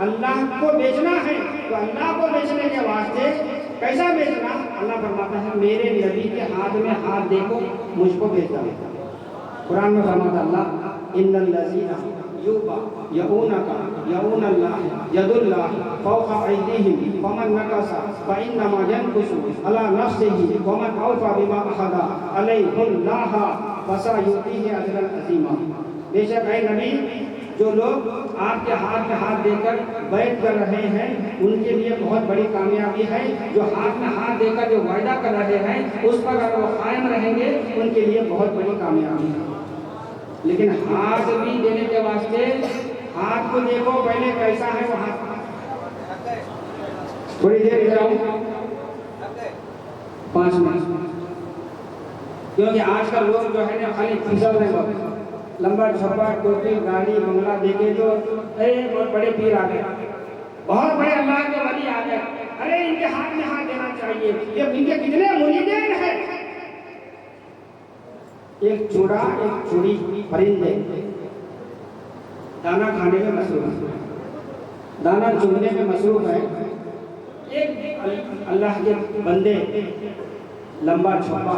اللہ کو بیچنا ہے تو اللہ کو بیچنے کے واسطے کیسا بیچنا؟ اللہ فرماتا ہے میرے نبی کے ہاتھ میں ہاتھ دے کو مجھ کو بیچتا ہے۔ قرآن میں فرماتا اللہ ان الذین یؤون اللہ ید اللہ فوق ایدیہم فمن نکث فانما ینکث علی نفسہ ومن اوفی بما اخذ علیہ اللہ فسیؤتیہ اجرا عظیما۔ بے شک اے نبی جو لوگ آپ کے ہاتھ میں ہاتھ دے کر بیعت کر رہے ہیں ان کے لیے بہت بڑی کامیابی ہے، جو ہاتھ میں ہاتھ دے کر جو وعدہ کر رہے ہیں اس پر اگر وہ قائم رہیں گے ان کے لیے بہت بڑی کامیابی ہے۔ لیکن ہاتھ بھی دینے کے واسطے ہاتھ کو دیکھو پہلے کیسا ہے وہ ہاتھ، تھوڑی دیر ادھر آؤ 5 منٹ، کیونکہ آج کل لوگ جو ہے نا خالی پھسل رہے ہیں، لمبا چھپا ٹوپی گاڑی بنگلہ دیکھے تو بہت بڑے پیر آ گئے، بہت بڑے اللہ کے ولی آ گئے، ارے ان کے ہاتھ میں ہاتھ دینا چاہیے، یہ ان کے کتنے مریدین ہیں۔ ایک چوڑا ایک چوڑی پرندے دانا کھانے میں مصروف ہے، دانا چگنے میں مصروف ہے، ایک اللہ کے بندے لمبا چھپا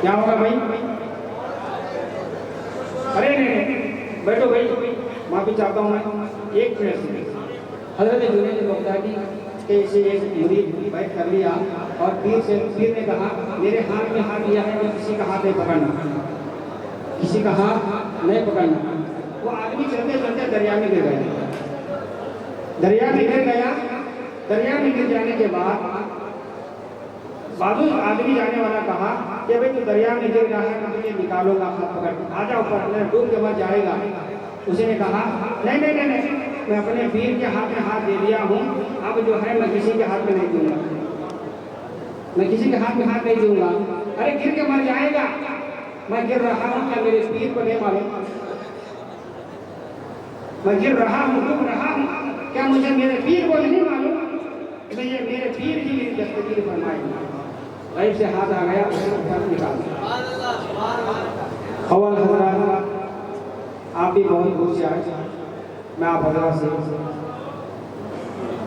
کیا ہوگا بھائی؟ ارے نہیں بیٹھو بھائی، معافی چاہتا ہوں میں ایک منٹ سے۔ حضرت جنید بغدادی کے اسے ایک مرید بیٹھ کر لیا اور پیر نے کہا میرے ہاتھ میں ہاتھ دیا ہے، میں کسی کا ہاتھ نہیں پکڑنا، کسی کا ہاتھ نہیں پکڑنا۔ وہ آدمی چلتے چلتے دریا میں گر گیا، دریا میں گر گیا۔ دریا میں گر جانے کے بعد آدمی جانے والا کہا کہ بھائی تو دریا میں گر رہا ہے، میں تجھے نکالوں گا ہاتھ پکڑ کے، آ جا اوپر، میں ڈوب کے مر جائے گا۔ اسے نے کہا نہیں نہیں نہیں، میں اپنے پیر کے ہاتھ میں ہاتھ دے دیا ہوں، اب جو ہے میں کسی کے ہاتھ میں نہیں دوں گا، میں کسی کے ہاتھ میں ہاتھ نہیں دوں گا۔ ارے گر کے مر جائے گا، میں گر رہا ہوں، کیا میرے پیر کو نہیں معلوم؟ میں گر رہا ہوں، ڈوب رہا ہوں، کیا مجھے میرے پیر کو نہیں معلوم؟ کہ یہ میرے پیر ہی میری دستگیر فرمائے۔ غیب سے ہاتھ آ گیا، اسے ہاتھ نکال دیا۔ خوال حضرات، آپ بھی بہت دور سے آئے، میں آپ حضرات سے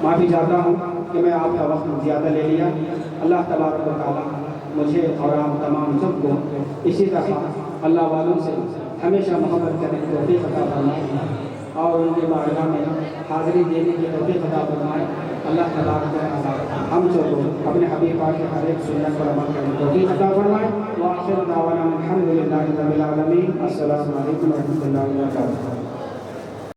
معافی چاہتا ہوں کہ میں آپ کا وقت زیادہ لے لیا۔ اللہ تبارک و تعالیٰ مجھے اور آپ تمام سب کو اسی طرح اللہ والوں سے ہمیشہ محبت کرنے کی توفیق عطا فرمائے اور ان کے بارگاہ میں حاضری دینے کی توفیق عطا فرمائے۔ اللہ تبارک و تعالیٰ ہم سب کو اپنے حبیب پاک کے ہر ایک سنت پر عمل کرنے کی توفیق عطا فرمائے۔ وآخر دعوانا الحمد للہ رب العالمین۔ السلام علیکم و رحمۃ اللہ وبرکاتہ۔